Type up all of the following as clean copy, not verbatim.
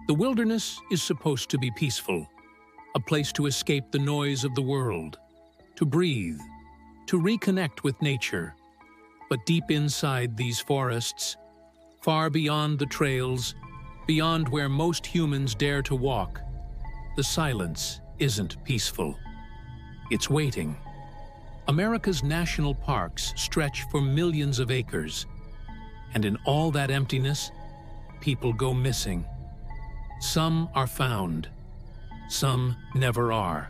The wilderness is supposed to be peaceful, a place to escape the noise of the world, to breathe, to reconnect with nature. But deep inside these forests, far beyond the trails, beyond where most humans dare to walk, the silence isn't peaceful. It's waiting. America's national parks stretch for millions of acres, and in all that emptiness, people go missing. Some are found, some never are,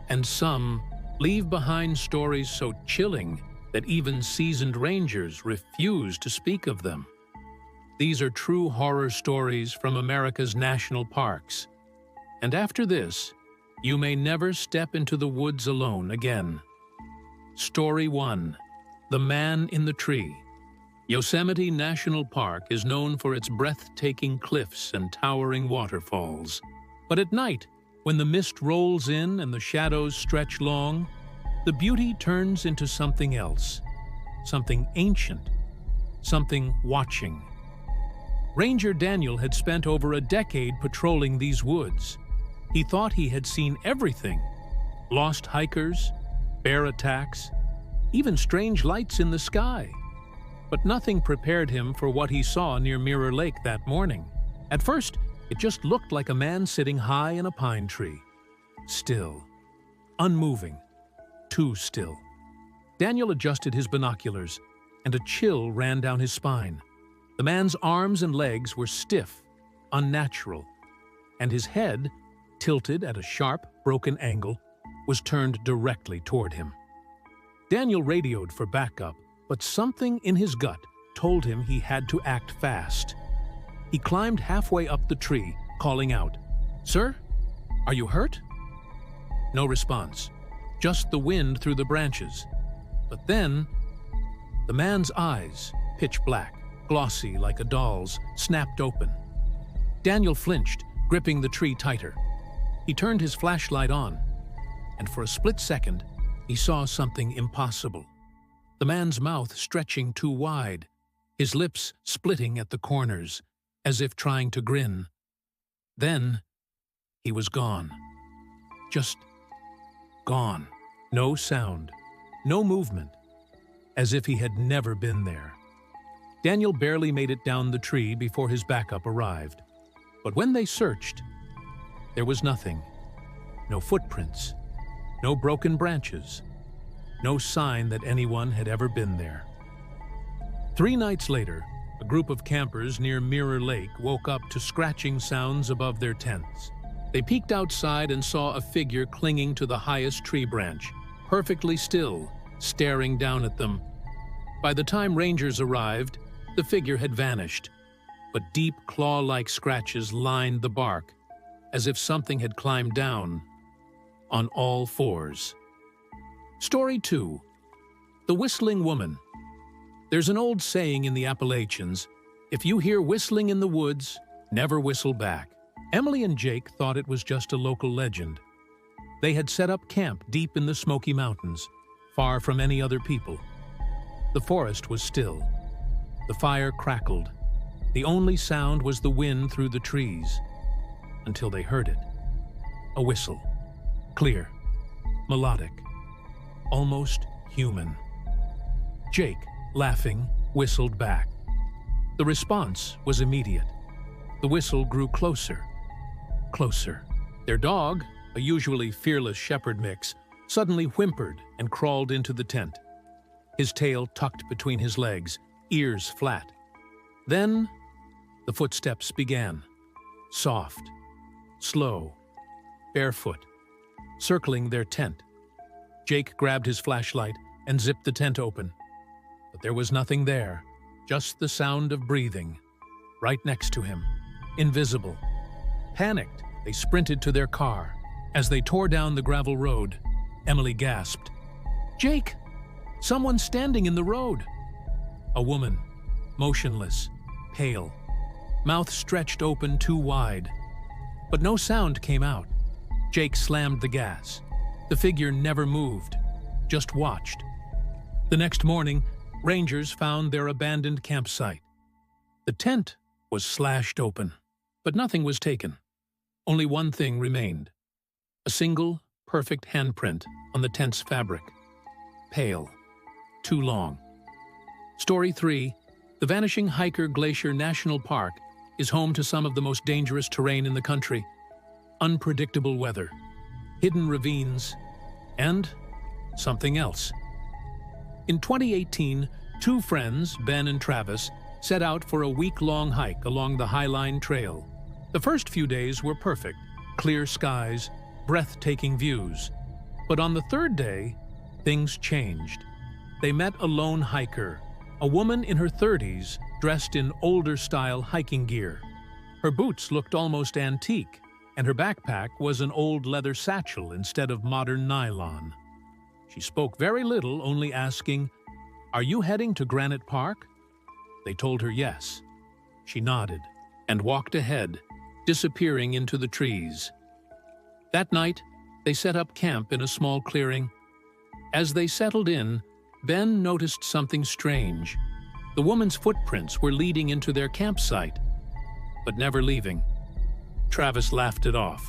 and some leave behind stories so chilling that even seasoned rangers refuse to speak of them. These are true horror stories from America's national parks. And after this, you may never step into the woods alone again. Story 1. The Man in the Tree. Yosemite National Park is known for its breathtaking cliffs and towering waterfalls. But at night, when the mist rolls in and the shadows stretch long, the beauty turns into something else, something ancient, something watching. Ranger Daniel had spent over a decade patrolling these woods. He thought he had seen everything: lost hikers, bear attacks, even strange lights in the sky. But nothing prepared him for what he saw near Mirror Lake that morning. At first, it just looked like a man sitting high in a pine tree. Still, unmoving, too still. Daniel adjusted his binoculars, and a chill ran down his spine. The man's arms and legs were stiff, unnatural, and his head, tilted at a sharp, broken angle, was turned directly toward him. Daniel radioed for backup, but something in his gut told him he had to act fast. He climbed halfway up the tree, calling out, "Sir, are you hurt?" No response, just the wind through the branches. But then, the man's eyes, pitch black, glossy like a doll's, snapped open. Daniel flinched, gripping the tree tighter. He turned his flashlight on, and for a split second, he saw something impossible. The man's mouth stretching too wide, his lips splitting at the corners, as if trying to grin. Then, he was gone. Just gone. No sound, no movement, as if he had never been there. Daniel barely made it down the tree before his backup arrived. But when they searched, there was nothing. No footprints, no broken branches, no sign that anyone had ever been there. 3 nights later, a group of campers near Mirror Lake woke up to scratching sounds above their tents. They peeked outside and saw a figure clinging to the highest tree branch, perfectly still, staring down at them. By the time rangers arrived, the figure had vanished, but deep claw-like scratches lined the bark, as if something had climbed down on all fours. Story 2. The Whistling Woman. There's an old saying in the Appalachians, if you hear whistling in the woods, never whistle back. Emily and Jake thought it was just a local legend. They had set up camp deep in the Smoky Mountains, far from any other people. The forest was still. The fire crackled. The only sound was the wind through the trees, until they heard it. A whistle. Clear. Melodic. Almost human. Jake, laughing, whistled back. The response was immediate. The whistle grew closer. Closer. Their dog, a usually fearless shepherd mix, suddenly whimpered and crawled into the tent. His tail tucked between his legs, ears flat. Then, the footsteps began. Soft, slow, barefoot, circling their tent. Jake grabbed his flashlight and zipped the tent open. But there was nothing there, just the sound of breathing. Right next to him, invisible. Panicked, they sprinted to their car. As they tore down the gravel road, Emily gasped, "Jake! Someone's standing in the road!" A woman, motionless, pale, mouth stretched open too wide. But no sound came out. Jake slammed the gas. The figure never moved, just watched. The next morning, rangers found their abandoned campsite. The tent was slashed open. But nothing was taken. Only one thing remained. A single, perfect handprint on the tent's fabric. Pale. Too long. Story 3. The Vanishing Hiker Glacier National Park is home to some of the most dangerous terrain in the country. Unpredictable weather, hidden ravines, and something else. In 2018, two friends, Ben and Travis, set out for a week-long hike along the Highline Trail. The first few days were perfect, clear skies, breathtaking views. But on the third day, things changed. They met a lone hiker, a woman in her 30s dressed in older-style hiking gear. Her boots looked almost antique, and her backpack was an old leather satchel instead of modern nylon. She spoke very little, only asking, "Are you heading to Granite Park?" They told her yes. She nodded and walked ahead, disappearing into the trees. That night, they set up camp in a small clearing. As they settled in, Ben noticed something strange. The woman's footprints were leading into their campsite, but never leaving. Travis laughed it off.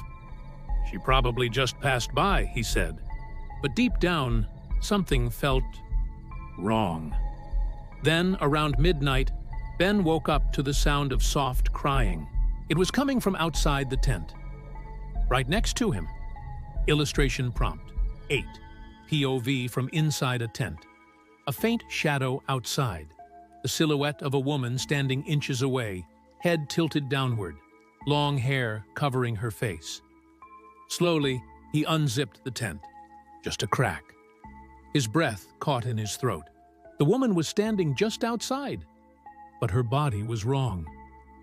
"She probably just passed by," he said. But deep down, something felt wrong. Then, around midnight, Ben woke up to the sound of soft crying. It was coming from outside the tent. Right next to him, illustration prompt 8, POV from inside a tent. A faint shadow outside, the silhouette of a woman standing inches away, head tilted downward, long hair covering her face. Slowly, he unzipped the tent. Just a crack. His breath caught in his throat. The woman was standing just outside, but her body was wrong.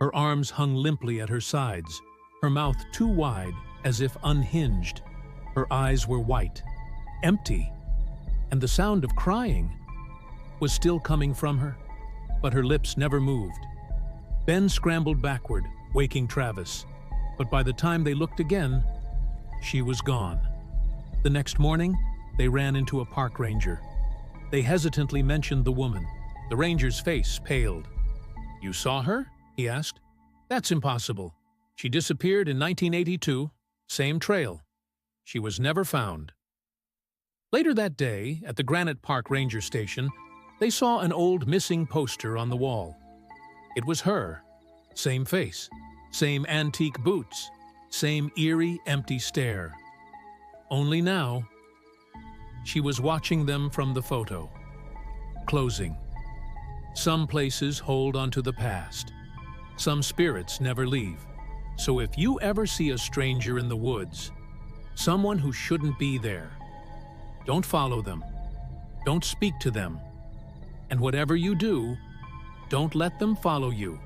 Her arms hung limply at her sides, her mouth too wide, as if unhinged. Her eyes were white, empty, and the sound of crying was still coming from her, but her lips never moved. Ben scrambled backward, waking Travis, but by the time they looked again, she was gone. The next morning, they ran into a park ranger. They hesitantly mentioned the woman. The ranger's face paled. "You saw her?" he asked. "That's impossible. She disappeared in 1982, same trail. She was never found." Later that day, at the Granite Park Ranger Station, they saw an old missing poster on the wall. It was her. Same face, same antique boots, same eerie, empty stare. Only now, she was watching them from the photo. Closing. Some places hold onto the past. Some spirits never leave. So if you ever see a stranger in the woods, someone who shouldn't be there, don't follow them. Don't speak to them. And whatever you do, don't let them follow you.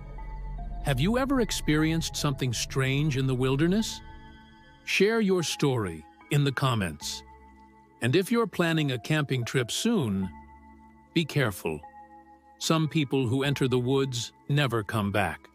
Have you ever experienced something strange in the wilderness? Share your story in the comments. And if you're planning a camping trip soon, be careful. Some people who enter the woods never come back.